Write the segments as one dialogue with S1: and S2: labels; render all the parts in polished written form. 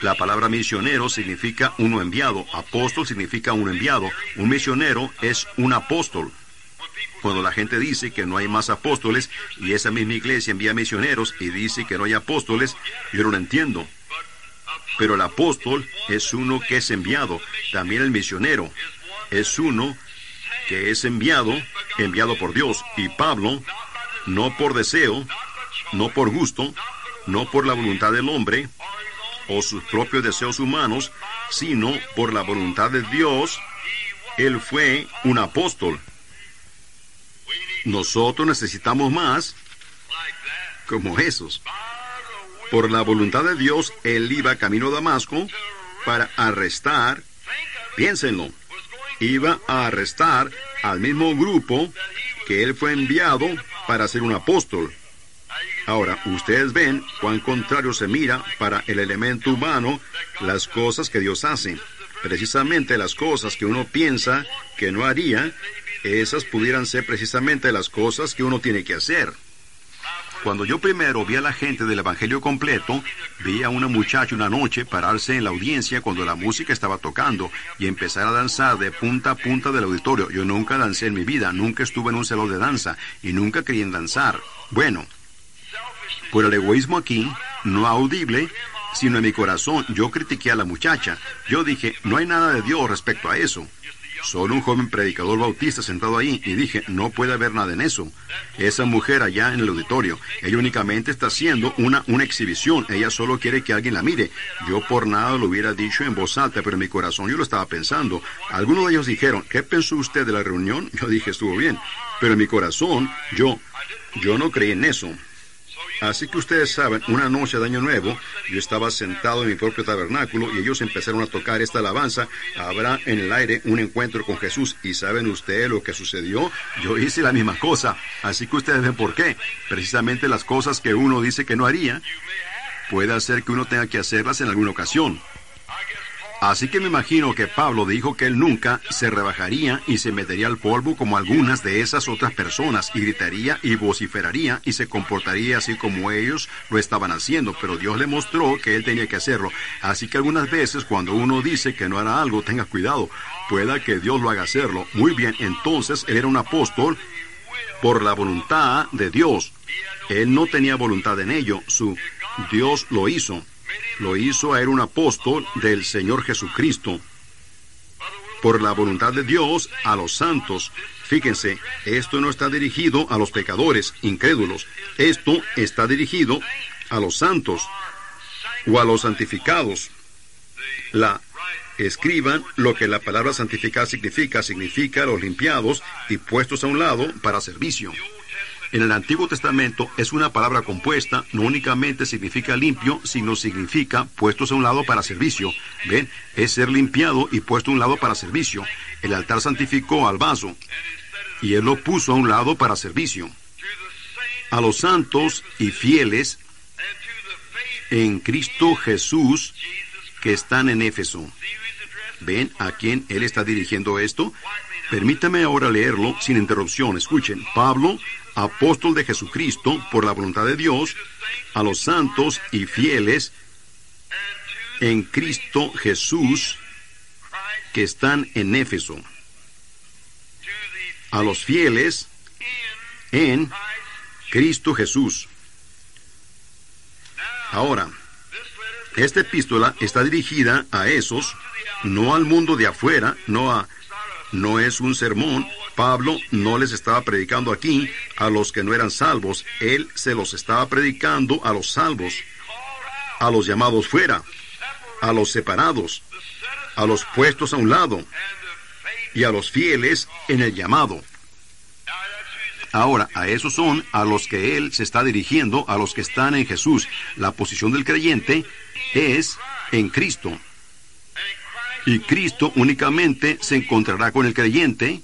S1: La palabra misionero significa uno enviado. Apóstol significa uno enviado. Un misionero es un apóstol. Cuando la gente dice que no hay más apóstoles y esa misma iglesia envía misioneros y dice que no hay apóstoles, yo no lo entiendo. Pero el apóstol es uno que es enviado. También el misionero es uno que es enviado por Dios. Y Pablo, no por deseo, no por gusto, no por la voluntad del hombre o sus propios deseos humanos, sino por la voluntad de Dios, él fue un apóstol. Nosotros necesitamos más como esos. Por la voluntad de Dios, él iba camino a Damasco para arrestar, piénsenlo, iba a arrestar al mismo grupo que él fue enviado para ser un apóstol. Ahora, ustedes ven cuán contrario se mira para el elemento humano las cosas que Dios hace. Precisamente las cosas que uno piensa que no haría, esas pudieran ser precisamente las cosas que uno tiene que hacer. Cuando yo primero vi a la gente del Evangelio completo, vi a una muchacha una noche pararse en la audiencia cuando la música estaba tocando y empezar a danzar de punta a punta del auditorio. Yo nunca dancé en mi vida, nunca estuve en un salón de danza y nunca quería en danzar. Bueno, por el egoísmo aquí, no audible, sino en mi corazón, yo critiqué a la muchacha. Yo dije, no hay nada de Dios respecto a eso. Solo un joven predicador bautista sentado ahí, y dije, no puede haber nada en eso. Esa mujer allá en el auditorio, ella únicamente está haciendo una exhibición, ella solo quiere que alguien la mire. Yo por nada lo hubiera dicho en voz alta, pero en mi corazón yo lo estaba pensando. Algunos de ellos dijeron, ¿qué pensó usted de la reunión? Yo dije, estuvo bien, pero en mi corazón, yo no creí en eso. Así que ustedes saben, una noche de Año Nuevo, yo estaba sentado en mi propio tabernáculo y ellos empezaron a tocar esta alabanza, habrá en el aire un encuentro con Jesús. ¿Y saben ustedes lo que sucedió? Yo hice la misma cosa. Así que ustedes ven por qué. Precisamente las cosas que uno dice que no haría, puede hacer que uno tenga que hacerlas en alguna ocasión. Así que me imagino que Pablo dijo que él nunca se rebajaría y se metería al polvo como algunas de esas otras personas, y gritaría y vociferaría y se comportaría así como ellos lo estaban haciendo, pero Dios le mostró que él tenía que hacerlo. Así que algunas veces cuando uno dice que no hará algo, tenga cuidado, pueda que Dios lo haga hacerlo. Muy bien, entonces él era un apóstol por la voluntad de Dios. Él no tenía voluntad en ello, Dios lo hizo. Lo hizo a él un apóstol del Señor Jesucristo. Por la voluntad de Dios a los santos. Fíjense, esto no está dirigido a los pecadores, incrédulos. Esto está dirigido a los santos o a los santificados. Escriban lo que la palabra santificar significa los limpiados y puestos a un lado para servicio. En el Antiguo Testamento es una palabra compuesta, no únicamente significa limpio, sino significa puestos a un lado para servicio. ¿Ven? Es ser limpiado y puesto a un lado para servicio. El altar santificó al vaso, y él lo puso a un lado para servicio. A los santos y fieles en Cristo Jesús que están en Éfeso. ¿Ven a quién él está dirigiendo esto? Permítame ahora leerlo sin interrupción. Escuchen, Pablo, apóstol de Jesucristo, por la voluntad de Dios, a los santos y fieles en Cristo Jesús que están en Éfeso. A los fieles en Cristo Jesús. Ahora, esta epístola está dirigida a esos, no al mundo de afuera, no es un sermón. Pablo no les estaba predicando aquí a los que no eran salvos. Él se los estaba predicando a los salvos, a los llamados fuera, a los separados, a los puestos a un lado y a los fieles en el llamado. Ahora, a esos son a los que él se está dirigiendo, a los que están en Jesús. La posición del creyente es en Cristo. Y Cristo únicamente se encontrará con el creyente.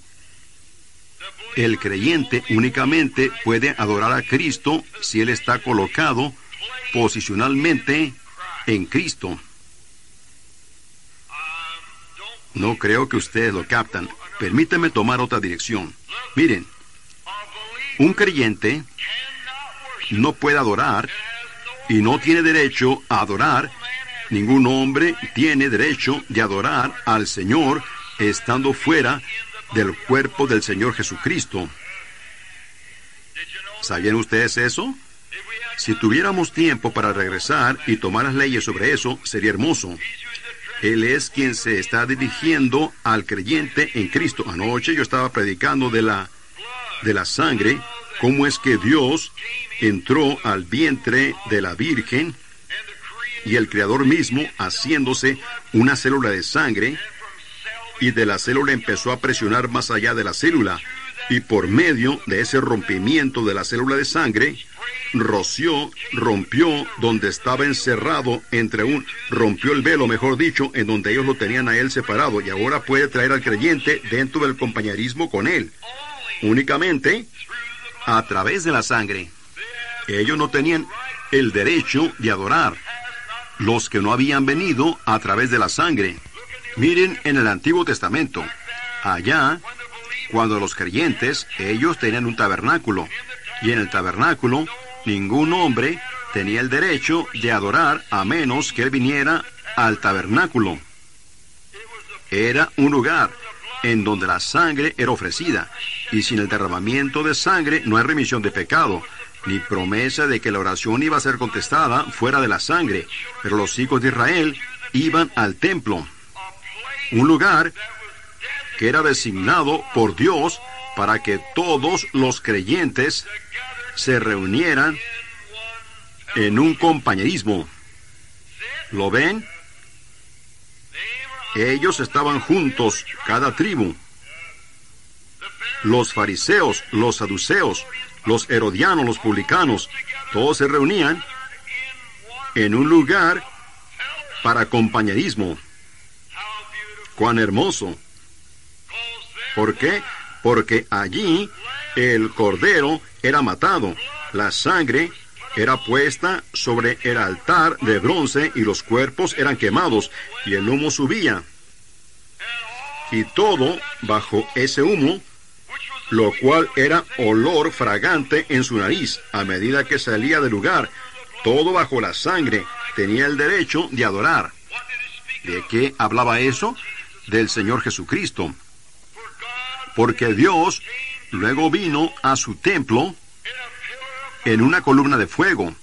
S1: El creyente únicamente puede adorar a Cristo si él está colocado posicionalmente en Cristo. No creo que ustedes lo captan. Permítanme tomar otra dirección. Miren, un creyente no puede adorar y no tiene derecho a adorar Ningún hombre tiene derecho de adorar al Señor estando fuera del cuerpo del Señor Jesucristo. ¿Sabían ustedes eso? Si tuviéramos tiempo para regresar y tomar las leyes sobre eso, sería hermoso. Él es quien se está dirigiendo al creyente en Cristo. Anoche yo estaba predicando de la sangre, cómo es que Dios entró al vientre de la Virgen y el Creador mismo haciéndose una célula de sangre, y de la célula empezó a presionar más allá de la célula, y por medio de ese rompimiento de la célula de sangre, rompió donde estaba encerrado rompió el velo, mejor dicho, en donde ellos lo tenían a él separado, y ahora puede traer al creyente dentro del compañerismo con él, únicamente a través de la sangre. Ellos no tenían el derecho de adorar, los que no habían venido a través de la sangre. Miren en el Antiguo Testamento, allá, cuando los creyentes, ellos tenían un tabernáculo, y en el tabernáculo, ningún hombre tenía el derecho de adorar a menos que él viniera al tabernáculo. Era un lugar en donde la sangre era ofrecida, y sin el derramamiento de sangre no hay remisión de pecado, ni promesa de que la oración iba a ser contestada fuera de la sangre. Pero los hijos de Israel iban al templo, un lugar que era designado por Dios para que todos los creyentes se reunieran en un compañerismo. ¿Lo ven? Ellos estaban juntos, cada tribu. Los fariseos, los saduceos, los herodianos, los publicanos, todos se reunían en un lugar para compañerismo. ¡Cuán hermoso! ¿Por qué? Porque allí el cordero era matado, la sangre era puesta sobre el altar de bronce y los cuerpos eran quemados y el humo subía. Y todo bajo ese humo, lo cual era olor fragante en su nariz a medida que salía del lugar, todo bajo la sangre, tenía el derecho de adorar. ¿De qué hablaba eso? Del Señor Jesucristo. Porque Dios luego vino a su templo en una columna de fuego.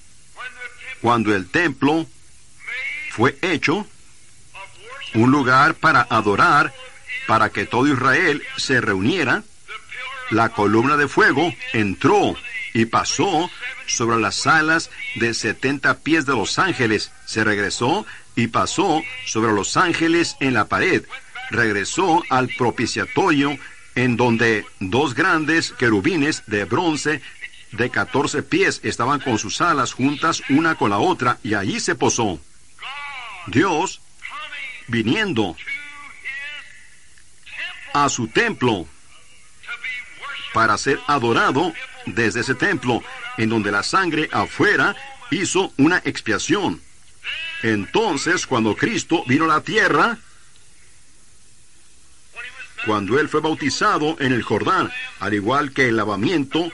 S1: Cuando el templo fue hecho un lugar para adorar, para que todo Israel se reuniera, la columna de fuego entró y pasó sobre las alas de 70 pies de los ángeles. Se regresó y pasó sobre los ángeles en la pared. Regresó al propiciatorio, en donde 2 grandes querubines de bronce de 14 pies estaban con sus alas juntas una con la otra, y allí se posó. Dios viniendo a su templo para ser adorado desde ese templo, en donde la sangre afuera hizo una expiación. Entonces, cuando Cristo vino a la tierra, cuando Él fue bautizado en el Jordán, al igual que el lavamiento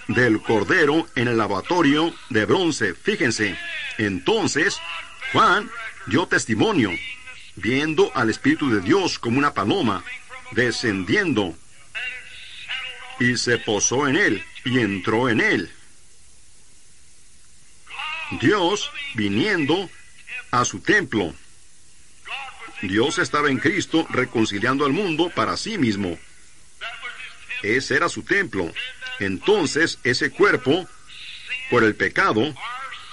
S1: del cordero en el lavatorio de bronce, fíjense, entonces Juan dio testimonio, viendo al Espíritu de Dios como una paloma, descendiendo, y se posó en Él, y entró en Él. Dios viniendo a su templo. Dios estaba en Cristo reconciliando al mundo para sí mismo. Ese era su templo. Entonces, ese cuerpo, por el pecado,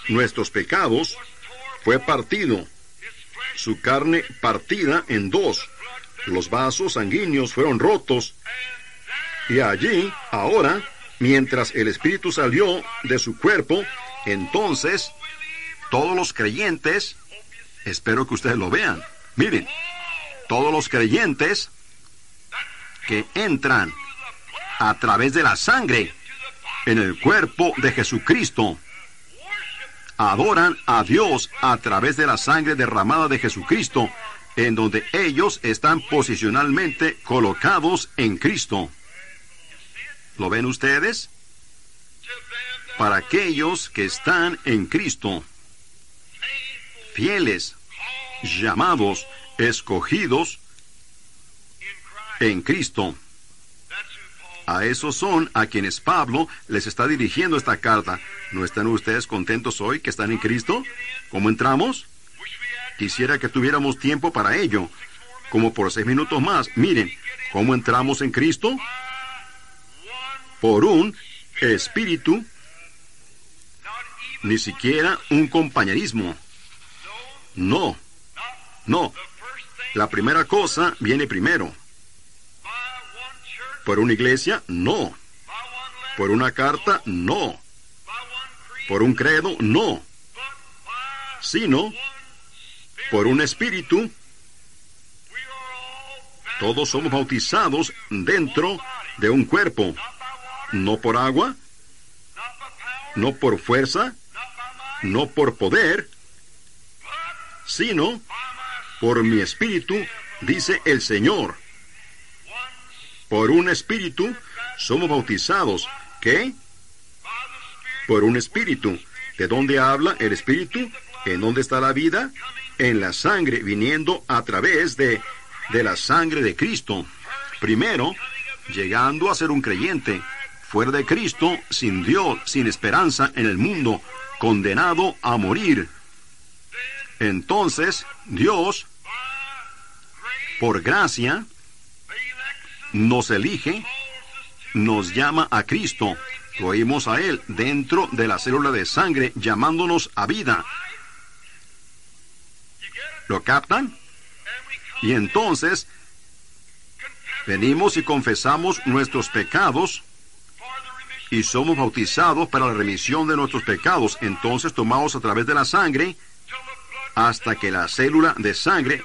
S1: nuestros pecados, fue partido. Su carne partida en 2. Los vasos sanguíneos fueron rotos. Y allí, ahora, mientras el Espíritu salió de su cuerpo, entonces, todos los creyentes, espero que ustedes lo vean, miren, todos los creyentes que entran a través de la sangre en el cuerpo de Jesucristo, adoran a Dios a través de la sangre derramada de Jesucristo, en donde ellos están posicionalmente colocados en Cristo. ¿Lo ven ustedes? Para aquellos que están en Cristo, fieles, llamados, escogidos en Cristo. A esos son a quienes Pablo les está dirigiendo esta carta. ¿No están ustedes contentos hoy que están en Cristo? ¿Cómo entramos? Quisiera que tuviéramos tiempo para ello, como por 6 minutos más. Miren, ¿cómo entramos en Cristo? Por un espíritu, ni siquiera un compañerismo. No. La primera cosa viene primero. Por una iglesia, no. Por una carta, no. Por un credo, no. Sino por un espíritu. Todos somos bautizados dentro de un cuerpo. No por agua, no por fuerza, no por poder, sino por mi espíritu, dice el Señor. Por un espíritu somos bautizados. ¿Qué? Por un espíritu. ¿De dónde habla el espíritu? ¿En dónde está la vida? En la sangre, viniendo a través de la sangre de Cristo. Primero, llegando a ser un creyente. Fuera de Cristo, sin Dios, sin esperanza en el mundo, condenado a morir. Entonces, Dios, por gracia, nos elige, nos llama a Cristo, lo oímos a Él dentro de la célula de sangre, llamándonos a vida. ¿Lo captan? Y entonces, venimos y confesamos nuestros pecados, y somos bautizados para la remisión de nuestros pecados. Entonces tomamos a través de la sangre, hasta que la célula de sangre,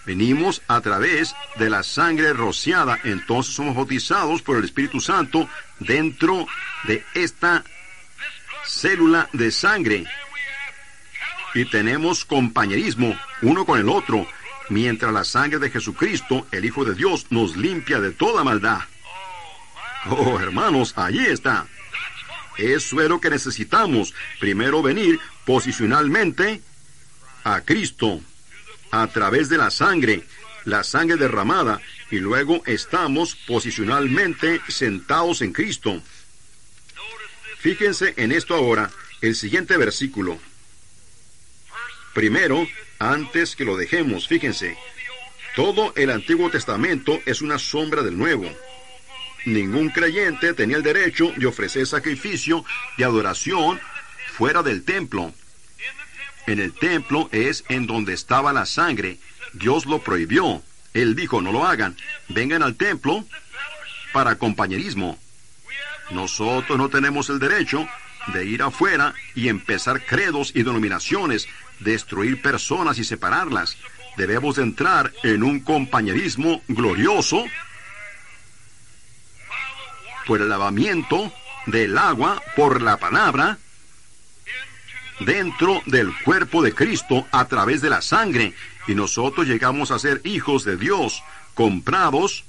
S1: venimos a través de la sangre rociada. Entonces somos bautizados por el Espíritu Santo dentro de esta célula de sangre. Y tenemos compañerismo uno con el otro, mientras la sangre de Jesucristo, el Hijo de Dios, nos limpia de toda maldad. Oh, hermanos, allí está. Eso es lo que necesitamos. Primero venir posicionalmente a Cristo, a través de la sangre derramada, y luego estamos posicionalmente sentados en Cristo. Fíjense en esto ahora, el siguiente versículo. Primero, antes que lo dejemos, fíjense, todo el Antiguo Testamento es una sombra del Nuevo. Ningún creyente tenía el derecho de ofrecer sacrificio de adoración fuera del templo. En el templo es en donde estaba la sangre. Dios lo prohibió. Él dijo, no lo hagan. Vengan al templo para compañerismo. Nosotros no tenemos el derecho de ir afuera y empezar credos y denominaciones, destruir personas y separarlas. Debemos de entrar en un compañerismo glorioso por el lavamiento del agua, por la palabra, dentro del cuerpo de Cristo a través de la sangre. Y nosotros llegamos a ser hijos de Dios, comprados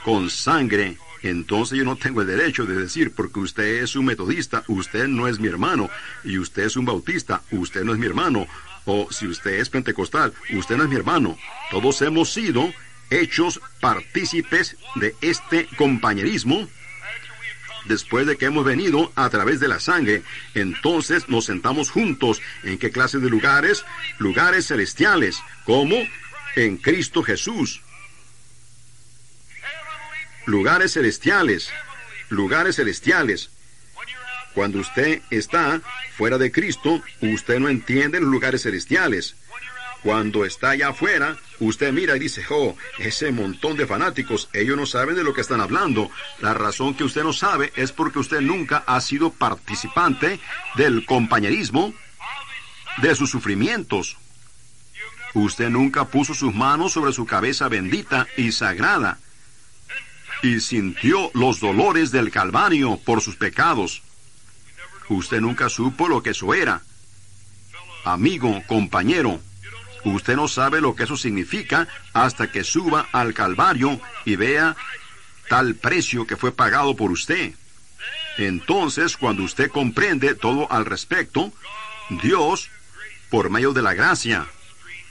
S1: con sangre. Entonces yo no tengo el derecho de decir, porque usted es un metodista, usted no es mi hermano, y usted es un bautista, usted no es mi hermano, o si usted es pentecostal, usted no es mi hermano. Todos hemos sido hechos partícipes de este compañerismo después de que hemos venido a través de la sangre. Entonces nos sentamos juntos. ¿En qué clase de lugares? Lugares celestiales, como en Cristo Jesús. Lugares celestiales, lugares celestiales. Cuando usted está fuera de Cristo, usted no entiende los lugares celestiales. Cuando está allá afuera, usted mira y dice, oh, ese montón de fanáticos, ellos no saben de lo que están hablando. La razón que usted no sabe es porque usted nunca ha sido participante del compañerismo de sus sufrimientos. Usted nunca puso sus manos sobre su cabeza bendita y sagrada y sintió los dolores del Calvario por sus pecados. Usted nunca supo lo que eso era. Amigo, compañero, usted no sabe lo que eso significa hasta que suba al Calvario y vea tal precio que fue pagado por usted. Entonces, cuando usted comprende todo al respecto, Dios, por medio de la gracia,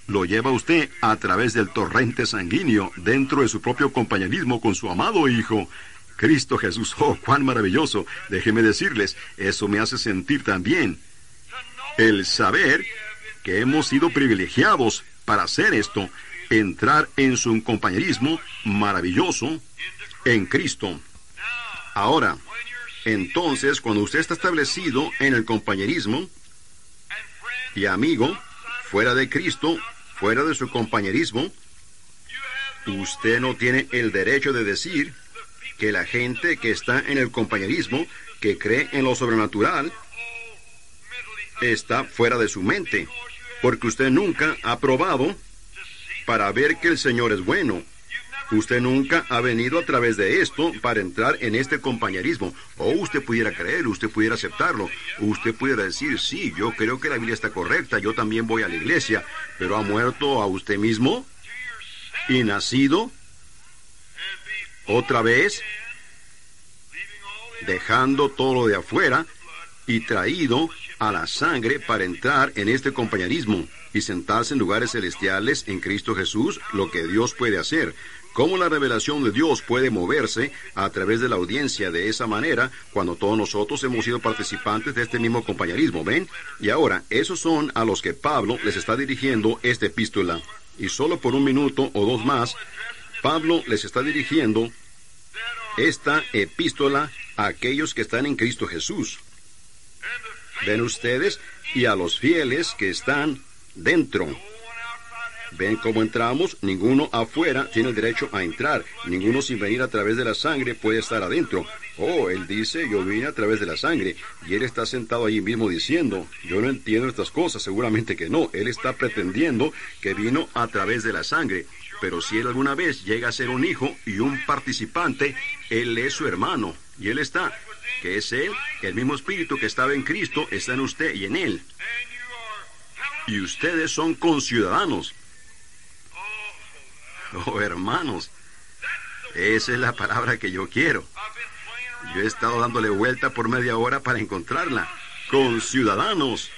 S1: lo lleva usted a través del torrente sanguíneo dentro de su propio compañerismo con su amado Hijo, Cristo Jesús. ¡Oh, cuán maravilloso! Déjeme decirles, eso me hace sentir también el saber que hemos sido privilegiados para hacer esto, entrar en su compañerismo maravilloso en Cristo. Ahora, entonces, cuando usted está establecido en el compañerismo y amigo, fuera de Cristo, fuera de su compañerismo, usted no tiene el derecho de decir que la gente que está en el compañerismo, que cree en lo sobrenatural, está fuera de su mente, porque usted nunca ha probado para ver que el Señor es bueno. Usted nunca ha venido a través de esto para entrar en este compañerismo. O usted pudiera creer, usted pudiera aceptarlo, usted pudiera decir, sí, yo creo que la Biblia está correcta, yo también voy a la iglesia, pero ha muerto a usted mismo y nacido otra vez, dejando todo lo de afuera y traído a la sangre para entrar en este compañerismo y sentarse en lugares celestiales en Cristo Jesús, lo que Dios puede hacer. Cómo la revelación de Dios puede moverse a través de la audiencia de esa manera cuando todos nosotros hemos sido participantes de este mismo compañerismo, ¿ven? Y ahora, esos son a los que Pablo les está dirigiendo esta epístola. Y solo por un minuto o dos más, Pablo les está dirigiendo esta epístola a aquellos que están en Cristo Jesús. ¿Ven ustedes? Y a los fieles que están dentro. ¿Ven cómo entramos? Ninguno afuera tiene el derecho a entrar. Ninguno sin venir a través de la sangre puede estar adentro. Oh, él dice, yo vine a través de la sangre. Y él está sentado allí mismo diciendo, yo no entiendo estas cosas. Seguramente que no. Él está pretendiendo que vino a través de la sangre. Pero si él alguna vez llega a ser un hijo y un participante, él es su hermano. Y él está, que es él, el mismo espíritu que estaba en Cristo, está en usted y en él. Y ustedes son conciudadanos. Oh, hermanos, esa es la palabra que yo quiero. Yo he estado dándole vuelta por media hora para encontrarla. Conciudadanos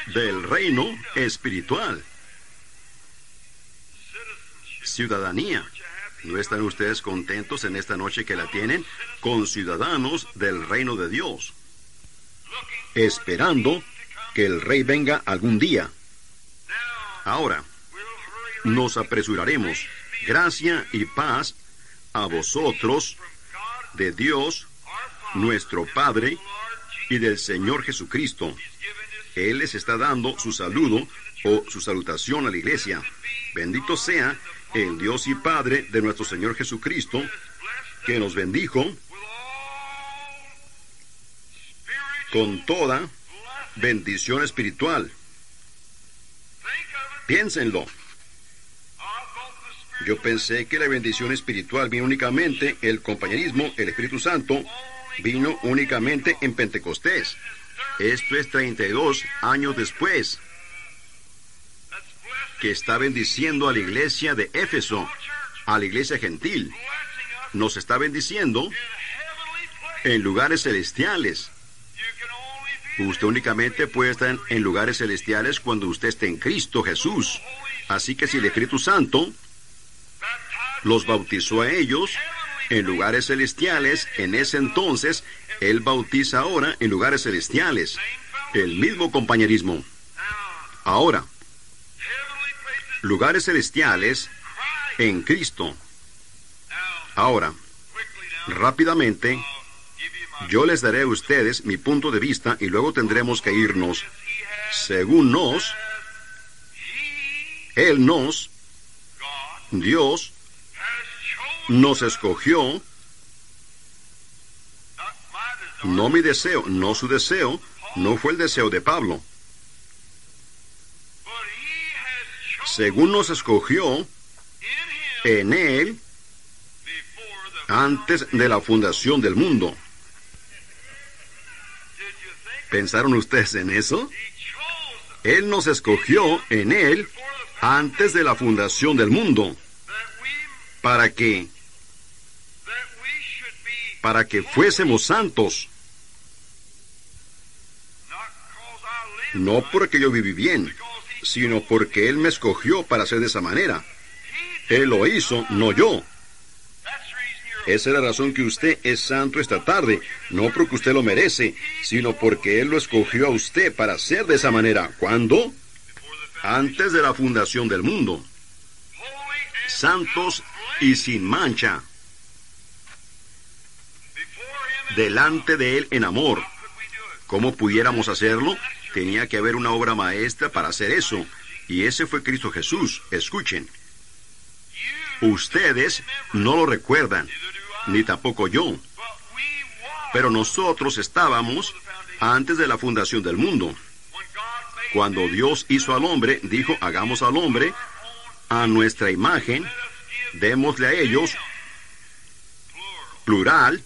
S1: del reino espiritual. Ciudadanía. ¿No están ustedes contentos en esta noche que la tienen? Conciudadanos del reino de Dios, esperando que el Rey venga algún día. Ahora, nos apresuraremos. Gracia y paz a vosotros, de Dios, nuestro Padre, y del Señor Jesucristo. Él les está dando su saludo o su salutación a la iglesia. Bendito sea el Dios y Padre de nuestro Señor Jesucristo, que nos bendijo con toda bendición espiritual. Piénsenlo. Yo pensé que la bendición espiritual vino únicamente, el compañerismo, el Espíritu Santo, vino únicamente en Pentecostés. Esto es 32 años después, que está bendiciendo a la iglesia de Éfeso, a la iglesia gentil. Nos está bendiciendo en lugares celestiales. Usted únicamente puede estar en lugares celestiales cuando usted esté en Cristo Jesús. Así que si el Espíritu Santo los bautizó a ellos en lugares celestiales, en ese entonces, Él bautiza ahora en lugares celestiales. El mismo compañerismo. Ahora, lugares celestiales en Cristo. Ahora, rápidamente, yo les daré a ustedes mi punto de vista y luego tendremos que irnos. Según Dios nos escogió, no mi deseo, no su deseo, no fue el deseo de Pablo. Según nos escogió en Él antes de la fundación del mundo. ¿Pensaron ustedes en eso? Él nos escogió en Él antes de la fundación del mundo. ¿Para qué? Para que fuésemos santos. No porque yo viví bien, sino porque Él me escogió para ser de esa manera. Él lo hizo, no yo. Esa es la razón que usted es santo esta tarde, no porque usted lo merece, sino porque Él lo escogió a usted para ser de esa manera. ¿Cuándo? Antes de la fundación del mundo. Santos y sin mancha. Delante de Él en amor. ¿Cómo pudiéramos hacerlo? Tenía que haber una obra maestra para hacer eso. Y ese fue Cristo Jesús. Escuchen. Ustedes no lo recuerdan, ni tampoco yo. Pero nosotros estábamos antes de la fundación del mundo. Cuando Dios hizo al hombre, dijo, hagamos al hombre a nuestra imagen, démosle a ellos, plural,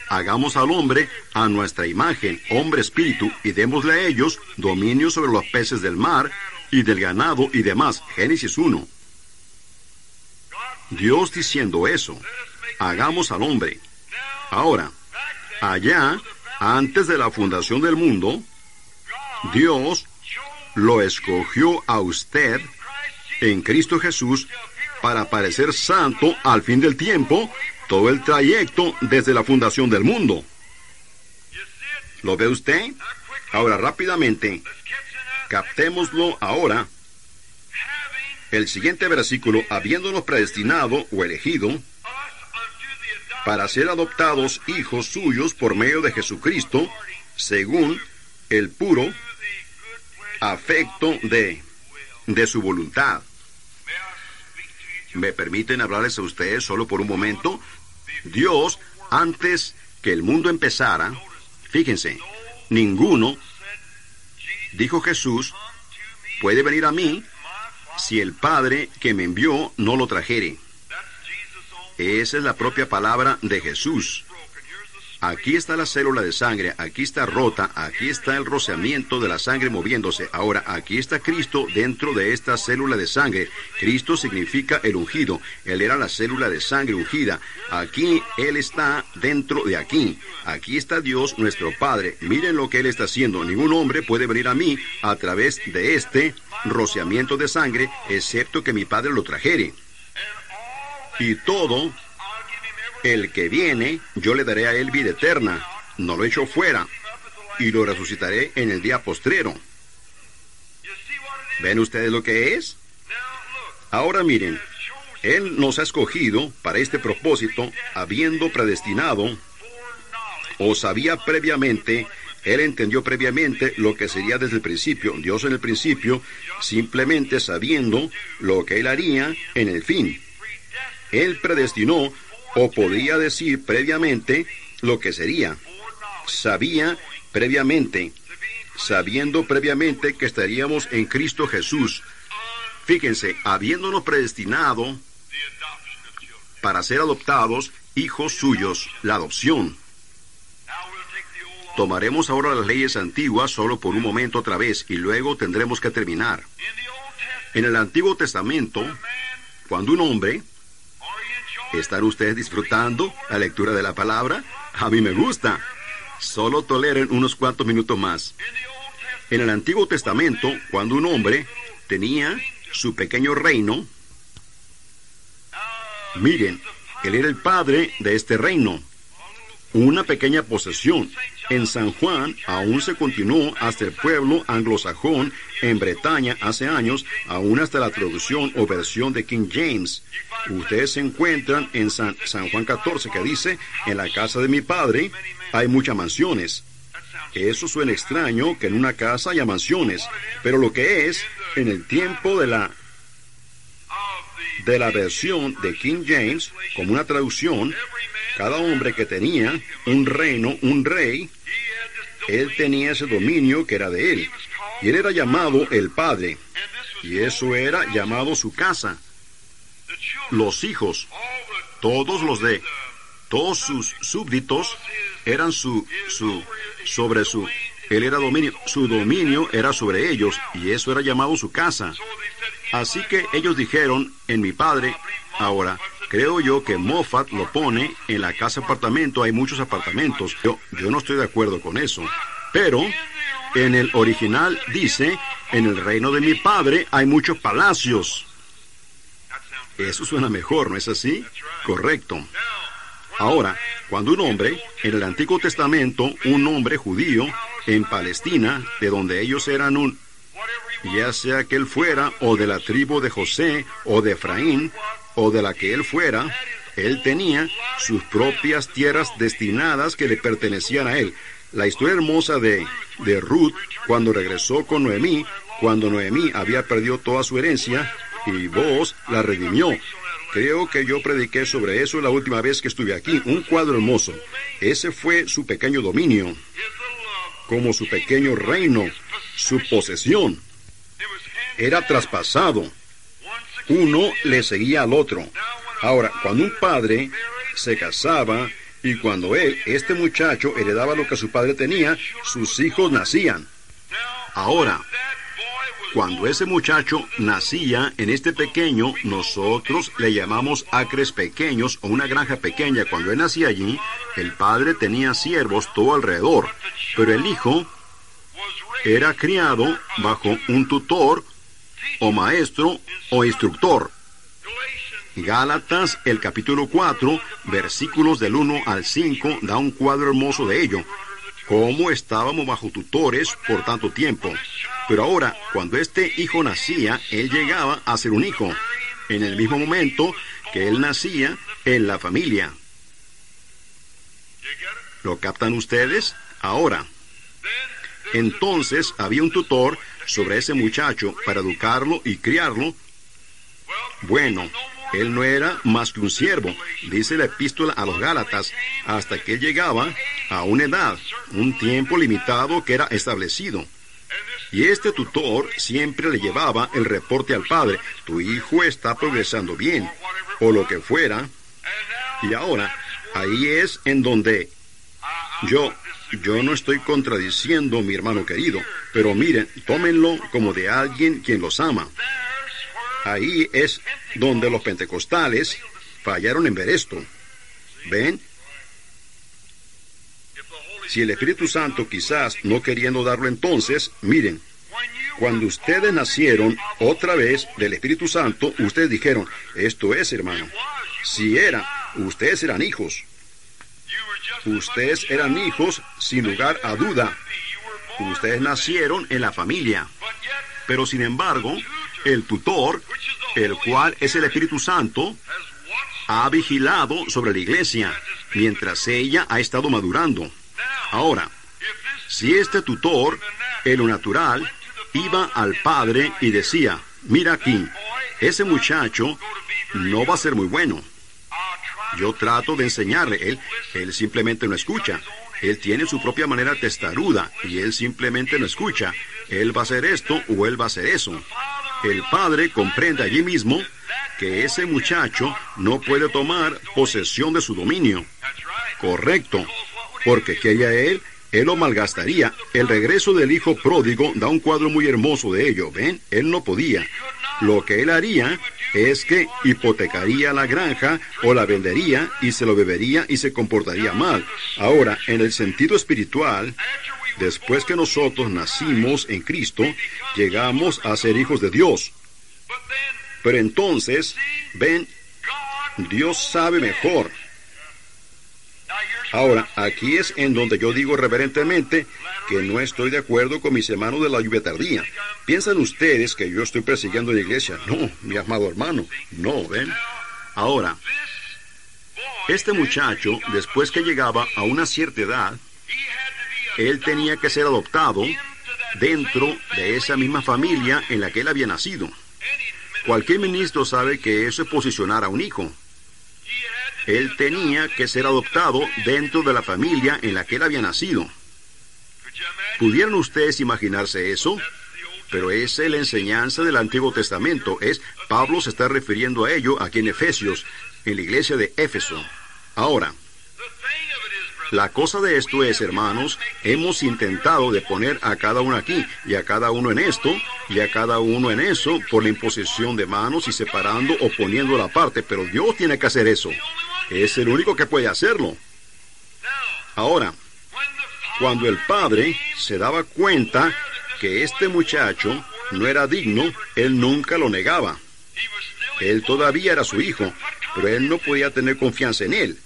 S1: hagamos al hombre a nuestra imagen, hombre espíritu, y démosle a ellos dominio sobre los peces del mar y del ganado y demás. Génesis 1. Dios diciendo eso, hagamos al hombre. Ahora, allá, antes de la fundación del mundo, Dios lo escogió a usted en Cristo Jesús para parecer santo al fin del tiempo, todo el trayecto desde la fundación del mundo. ¿Lo ve usted? Ahora, rápidamente, captémoslo ahora. El siguiente versículo, habiéndonos predestinado o elegido para ser adoptados hijos suyos por medio de Jesucristo, según el puro afecto de su voluntad. ¿Me permiten hablarles a ustedes solo por un momento? Dios, antes que el mundo empezara, fíjense, ninguno, dijo Jesús, puede venir a mí si el Padre que me envió no lo trajere. Esa es la propia palabra de Jesús. Aquí está la célula de sangre, aquí está rota, aquí está el rociamiento de la sangre moviéndose. Ahora, aquí está Cristo dentro de esta célula de sangre. Cristo significa el ungido. Él era la célula de sangre ungida. Aquí, Él está dentro de aquí. Aquí está Dios, nuestro Padre. Miren lo que Él está haciendo. Ningún hombre puede venir a mí a través de este rociamiento de sangre, excepto que mi Padre lo trajere. Y todo el que viene, yo le daré a él vida eterna, no lo echo fuera, y lo resucitaré en el día postrero. ¿Ven ustedes lo que es? Ahora miren, Él nos ha escogido para este propósito, habiendo predestinado, o sabía previamente, Él entendió previamente lo que sería desde el principio. Dios en el principio, simplemente sabiendo lo que Él haría en el fin. Él predestinó, o podría decir previamente, lo que sería. Sabía previamente, sabiendo previamente que estaríamos en Cristo Jesús. Fíjense, habiéndonos predestinado para ser adoptados hijos suyos, la adopción. Tomaremos ahora las leyes antiguas solo por un momento otra vez y luego tendremos que terminar. En el Antiguo Testamento, cuando un hombre... ¿Están ustedes disfrutando la lectura de la palabra? A mí me gusta. Solo toleren unos cuantos minutos más. En el Antiguo Testamento, cuando un hombre tenía su pequeño reino, miren, él era el padre de este reino. Una pequeña posesión. En San Juan aún se continuó hasta el pueblo anglosajón en Bretaña hace años, aún hasta la traducción o versión de King James. Ustedes se encuentran en San Juan 14 que dice, en la casa de mi padre hay muchas mansiones. Eso suena extraño que en una casa haya mansiones, pero lo que es, en el tiempo de la versión de King James, como una traducción, cada hombre que tenía un reino, un rey, él tenía ese dominio que era de él. Y él era llamado el Padre. Y eso era llamado su casa. Los hijos, todos sus súbditos eran él era dominio, su dominio era sobre ellos, y eso era llamado su casa. Así que ellos dijeron, en mi Padre, ahora, Creo yo que Moffat lo pone en la casa apartamento, hay muchos apartamentos. Yo no estoy de acuerdo con eso. Pero en el original dice, en el reino de mi padre hay muchos palacios. Eso suena mejor, ¿no es así? Correcto. Ahora, cuando un hombre, en el Antiguo Testamento, un hombre judío, en Palestina, de donde ellos eran ya sea que él fuera, o de la tribu de José, o de Efraín, o de la que él fuera, él tenía sus propias tierras destinadas que le pertenecían a él. La historia hermosa de Ruth, cuando regresó con Noemí, cuando Noemí había perdido toda su herencia, y Boaz la redimió. Creo que yo prediqué sobre eso la última vez que estuve aquí. Un cuadro hermoso. Ese fue su pequeño dominio, como su pequeño reino, su posesión. Era traspasado. Uno le seguía al otro. Ahora, cuando un padre se casaba y cuando este muchacho, heredaba lo que su padre tenía, sus hijos nacían. Ahora, cuando ese muchacho nacía en este pequeño, nosotros le llamamos acres pequeños o una granja pequeña. Cuando él nacía allí, el padre tenía siervos todo alrededor, pero el hijo era criado bajo un tutor o maestro o instructor. Gálatas, el capítulo 4, versículos del 1 al 5, da un cuadro hermoso de ello. Cómo estábamos bajo tutores por tanto tiempo. Pero ahora, cuando este hijo nacía, él llegaba a ser un hijo, en el mismo momento que él nacía en la familia. ¿Lo captan ustedes? Ahora, entonces había un tutor sobre ese muchacho para educarlo y criarlo. Bueno, él no era más que un siervo, dice la epístola a los Gálatas, hasta que él llegaba a una edad, un tiempo limitado que era establecido. Y este tutor siempre le llevaba el reporte al padre: tu hijo está progresando bien, o lo que fuera. Y ahora, ahí es en donde yo no estoy contradiciendo, mi hermano querido, pero miren, tómenlo como de alguien quien los ama. Ahí es donde los pentecostales fallaron en ver esto. ¿Ven? Si el Espíritu Santo quizás no queriendo darlo entonces, miren, cuando ustedes nacieron otra vez del Espíritu Santo, ustedes dijeron, esto es, hermano. Si era, ustedes eran hijos. Ustedes eran hijos sin lugar a duda. Ustedes nacieron en la familia. Pero sin embargo, el tutor, el cual es el Espíritu Santo, ha vigilado sobre la iglesia mientras ella ha estado madurando. Ahora, si este tutor, en lo natural, iba al padre y decía, mira aquí, ese muchacho no va a ser muy bueno. Yo trato de enseñarle, él simplemente no escucha. Él tiene su propia manera testaruda y él simplemente no escucha. Él va a hacer esto o él va a hacer eso. El padre comprende allí mismo que ese muchacho no puede tomar posesión de su dominio. Correcto, porque ¿qué haría él? Él lo malgastaría. El regreso del hijo pródigo da un cuadro muy hermoso de ello. ¿Ven? Él no podía. Lo que él haría es que hipotecaría la granja o la vendería y se lo bebería y se comportaría mal. Ahora, en el sentido espiritual, después que nosotros nacimos en Cristo, llegamos a ser hijos de Dios. Pero entonces, ven, Dios sabe mejor. Ahora, aquí es en donde yo digo reverentemente que no estoy de acuerdo con mis hermanos de la lluvia tardía. ¿Piensan ustedes que yo estoy persiguiendo a la iglesia? No, mi amado hermano, no, ¿ven? Ahora, este muchacho, después que llegaba a una cierta edad, él tenía que ser adoptado dentro de esa misma familia en la que él había nacido. Cualquier ministro sabe que eso es posicionar a un hijo. Él tenía que ser adoptado dentro de la familia en la que él había nacido. ¿Pudieran ustedes imaginarse eso? Pero esa es la enseñanza del Antiguo Testamento. Pablo se está refiriendo a ello aquí en Efesios, en la iglesia de Éfeso. Ahora, La cosa de esto es, hermanos, hemos intentado de poner a cada uno aquí, y a cada uno en esto, y a cada uno en eso, por la imposición de manos y separando o poniendo la parte, pero Dios tiene que hacer eso. Es el único que puede hacerlo. Ahora, cuando el padre se daba cuenta que este muchacho no era digno, él nunca lo negaba. Él todavía era su hijo, pero él no podía tener confianza en él.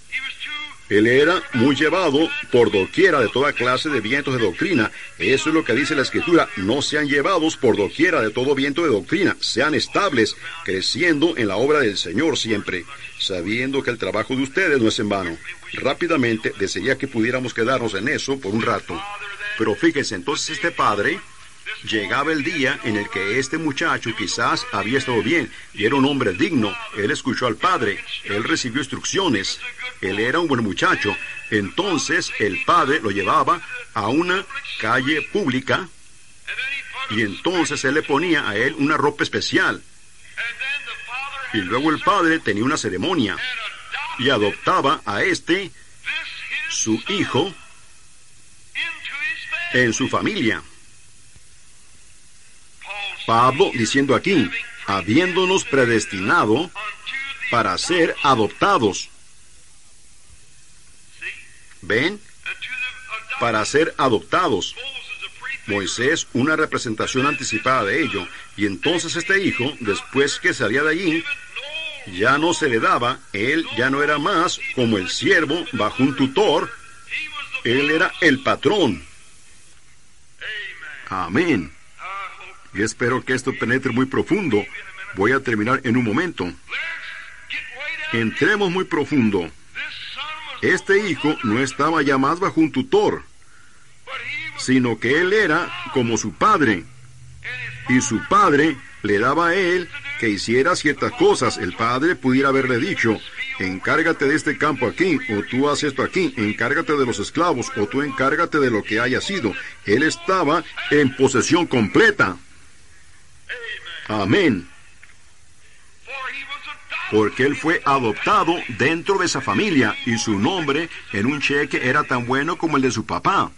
S1: Él era muy llevado por doquiera de toda clase de vientos de doctrina. Eso es lo que dice la Escritura. No sean llevados por doquiera de todo viento de doctrina. Sean estables, creciendo en la obra del Señor siempre, sabiendo que el trabajo de ustedes no es en vano. Rápidamente, desearía que pudiéramos quedarnos en eso por un rato. Pero fíjense, entonces este padre... Llegaba el día en el que este muchacho quizás había estado bien y era un hombre digno. Él escuchó al padre, él recibió instrucciones, él era un buen muchacho. Entonces el padre lo llevaba a una calle pública y entonces él le ponía a él una ropa especial. Y luego el padre tenía una ceremonia y adoptaba a su hijo, en su familia. Pablo diciendo aquí, habiéndonos predestinado para ser adoptados. ¿Ven? Para ser adoptados. Moisés, una representación anticipada de ello. Y entonces este hijo, después que salía de allí, ya no se le daba, él ya no era más como el siervo bajo un tutor, él era el patrón. Amén. Y espero que esto penetre muy profundo. Voy a terminar en un momento. Entremos muy profundo. Este hijo no estaba ya más bajo un tutor, sino que él era como su padre. Y su padre le daba a él que hiciera ciertas cosas. El padre pudiera haberle dicho, encárgate de este campo aquí, o tú haces esto aquí, encárgate de los esclavos, o tú encárgate de lo que haya sido. Él estaba en posesión completa. Amén. Porque él fue adoptado dentro de esa familia y su nombre en un cheque era tan bueno como el de su papá.